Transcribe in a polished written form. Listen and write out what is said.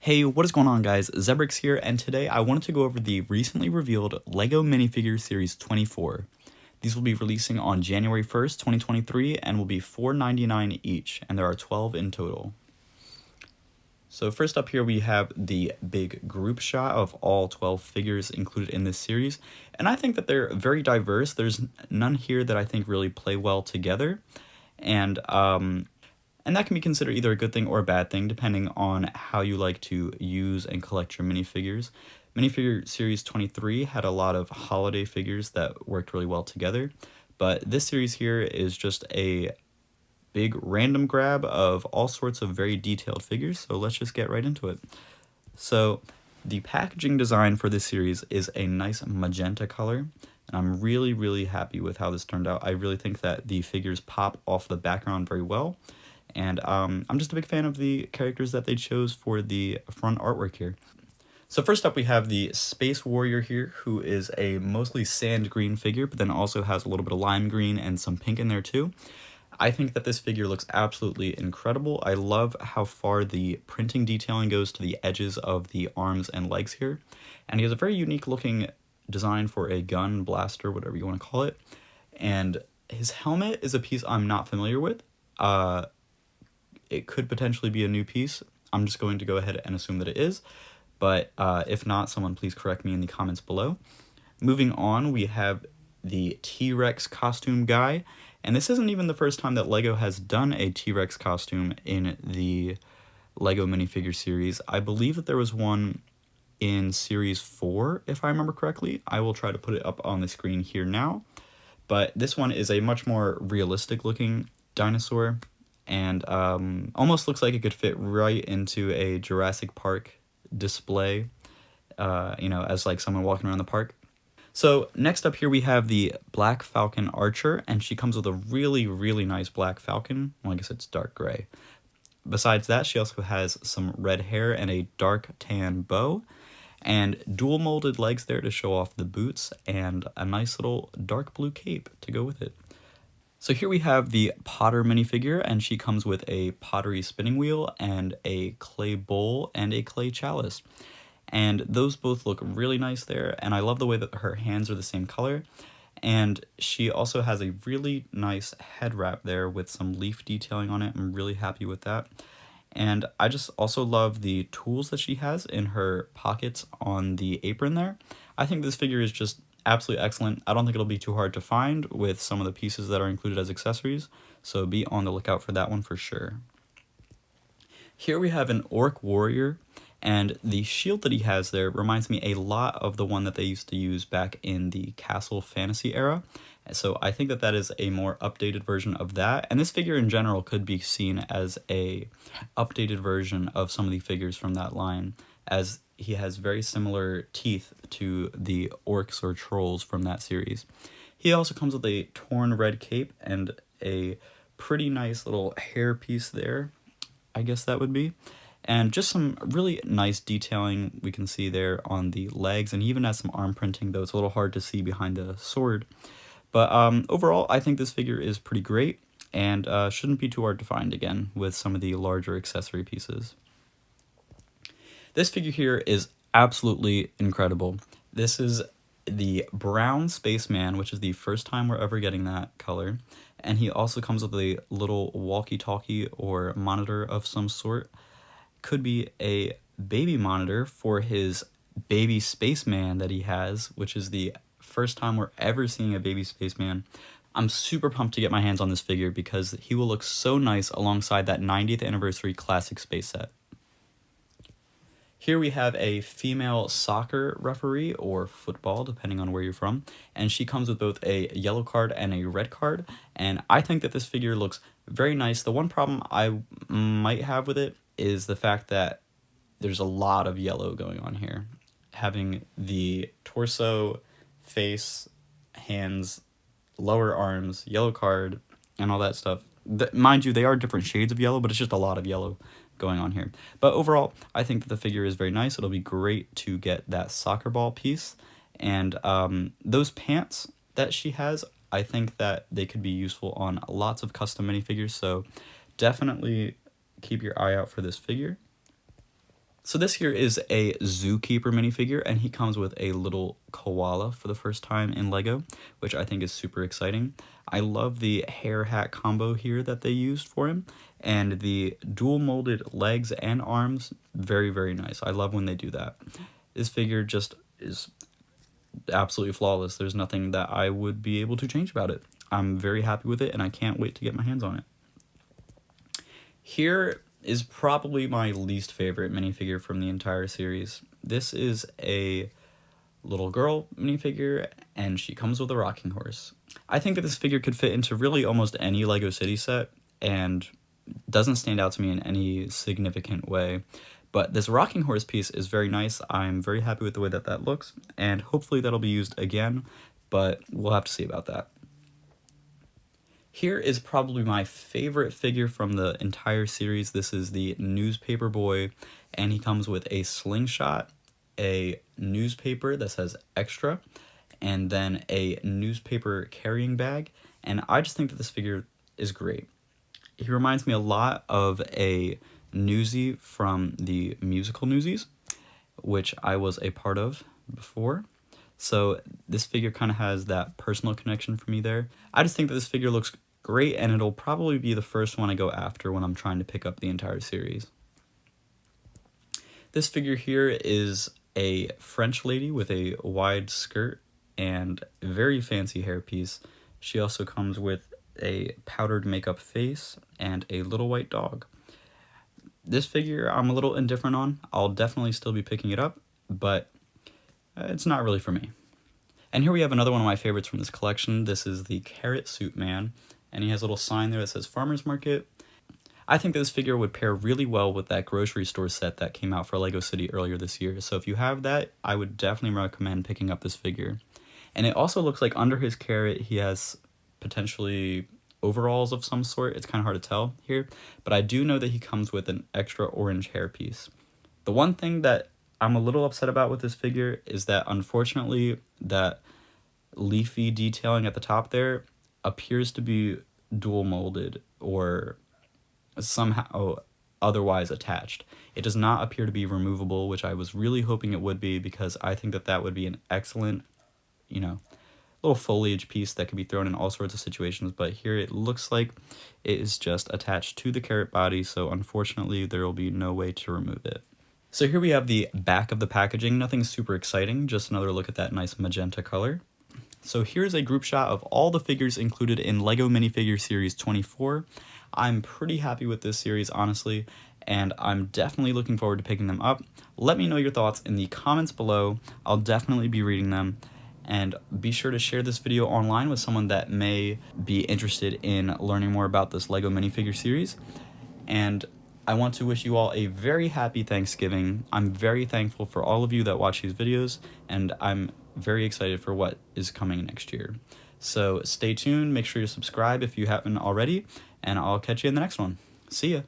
Hey, what is going on guys? Zebrix here, and today I wanted to go over the recently revealed LEGO Minifigures Series 24. These will be releasing on January 1st, 2023, and will be $4.99 each, and there are 12 in total. So first up here we have the big group shot of all 12 figures included in this series, and I think that they're very diverse. There's none here that I think really play well together, and that can be considered either a good thing or a bad thing, depending on how you like to use and collect your minifigures. Minifigure Series 23 had a lot of holiday figures that worked really well together, but this series here is just a big random grab of all sorts of very detailed figures, so let's just get right into it. So the packaging design for this series is a nice magenta color, and I'm really happy with how this turned out. I really think that the figures pop off the background very well. And I'm just a big fan of the characters that they chose for the front artwork here. So first up we have the Space Warrior here, who is a mostly sand green figure, but then also has a little bit of lime green and some pink in there too. I think that this figure looks absolutely incredible. I love how far the printing detailing goes to the edges of the arms and legs here. And he has a very unique looking design for a gun, blaster, whatever you want to call it. And his helmet is a piece I'm not familiar with. It could potentially be a new piece. I'm just going to go ahead and assume that it is, but if not, someone please correct me in the comments below. Moving on, we have the T-Rex costume guy, and this isn't even the first time that LEGO has done a T-Rex costume in the LEGO minifigure series. I believe that there was one in Series 4, if I remember correctly. I will try to put it up on the screen here now, but this one is a much more realistic looking dinosaur, and almost looks like it could fit right into a Jurassic Park display, as like someone walking around the park. So next up here we have the Black Falcon Archer, and she comes with a really nice black falcon. Well, I guess it's dark gray. Besides that, she also has some red hair and a dark tan bow, and dual molded legs there to show off the boots, and a nice little dark blue cape to go with it. So here we have the Potter minifigure, and she comes with a pottery spinning wheel and a clay bowl and a clay chalice. And those both look really nice there, and I love the way that her hands are the same color. And she also has a really nice head wrap there with some leaf detailing on it. I'm really happy with that. And I just also love the tools that she has in her pockets on the apron there. I think this figure is just absolutely excellent. I don't think it'll be too hard to find with some of the pieces that are included as accessories, so be on the lookout for that one for sure. Here we have an Orc Warrior, and the shield that he has there reminds me a lot of the one that they used to use back in the Castle Fantasy era. So I think that that is a more updated version of that, and this figure in general could be seen as a updated version of some of the figures from that line, as he has very similar teeth to the orcs or trolls from that series. He also comes with a torn red cape and a pretty nice little hair piece there, I guess that would be. And just some really nice detailing we can see there on the legs, and he even has some arm printing, though it's a little hard to see behind the sword. But overall, I think this figure is pretty great, and shouldn't be too hard to find again with some of the larger accessory pieces. This figure here is absolutely incredible. This is the Brown Spaceman, which is the first time we're ever getting that color. And he also comes with a little walkie-talkie or monitor of some sort. Could be a baby monitor for his baby spaceman that he has, which is the first time we're ever seeing a baby spaceman. I'm super pumped to get my hands on this figure because he will look so nice alongside that 90th anniversary classic space set. Here we have a female soccer referee, or football, depending on where you're from, and she comes with both a yellow card and a red card, and I think that this figure looks very nice. The one problem I might have with it is the fact that there's a lot of yellow going on here. Having the torso, face, hands, lower arms, yellow card, and all that stuff. Mind you, they are different shades of yellow, but it's just a lot of yellow going on here. But overall, I think that the figure is very nice. It'll be great to get that soccer ball piece. And those pants that she has, I think that they could be useful on lots of custom minifigures, so definitely keep your eye out for this figure. So this here is a Zookeeper minifigure, and he comes with a little koala for the first time in LEGO, which I think is super exciting. I love the hair hat combo here that they used for him, and the dual molded legs and arms, very, very nice. I love when they do that. This figure just is absolutely flawless. There's nothing that I would be able to change about it. I'm very happy with it, and I can't wait to get my hands on it. Here is probably my least favorite minifigure from the entire series. This is a little girl minifigure, and she comes with a rocking horse. I think that this figure could fit into really almost any LEGO City set, and doesn't stand out to me in any significant way. But this rocking horse piece is very nice. I'm very happy with the way that that looks, and hopefully that'll be used again, but we'll have to see about that. Here is probably my favorite figure from the entire series. This is the Newspaper Boy, and he comes with a slingshot, a newspaper that says extra, and then a newspaper carrying bag, and I just think that this figure is great. He reminds me a lot of a Newsie from the musical Newsies, which I was a part of before. So this figure kind of has that personal connection for me there. I just think that this figure looks great, and it'll probably be the first one I go after when I'm trying to pick up the entire series. This figure here is a French lady with a wide skirt and very fancy hairpiece. She also comes with a powdered makeup face and a little white dog. This figure I'm a little indifferent on. I'll definitely still be picking it up, but it's not really for me. And here we have another one of my favorites from this collection. This is the Carrot Suit Man, and he has a little sign there that says Farmer's Market. I think this figure would pair really well with that grocery store set that came out for LEGO City earlier this year. So if you have that, I would definitely recommend picking up this figure. And it also looks like under his carrot, he has potentially overalls of some sort. It's kind of hard to tell here, but I do know that he comes with an extra orange hairpiece. The one thing that I'm a little upset about with this figure is that unfortunately that leafy detailing at the top there appears to be dual molded or somehow otherwise attached. It does not appear to be removable, which I was really hoping it would be, because I think that that would be an excellent, little foliage piece that could be thrown in all sorts of situations. But here it looks like it is just attached to the carrot body, so unfortunately there will be no way to remove it. So here we have the back of the packaging. Nothing super exciting, just another look at that nice magenta color. So here's a group shot of all the figures included in LEGO Minifigure Series 24. I'm pretty happy with this series, honestly, and I'm definitely looking forward to picking them up. Let me know your thoughts in the comments below. I'll definitely be reading them, and be sure to share this video online with someone that may be interested in learning more about this LEGO Minifigure series. And I want to wish you all a very happy Thanksgiving. I'm very thankful for all of you that watch these videos, and I'm very excited for what is coming next year. So stay tuned, make sure you subscribe if you haven't already, and I'll catch you in the next one. See ya!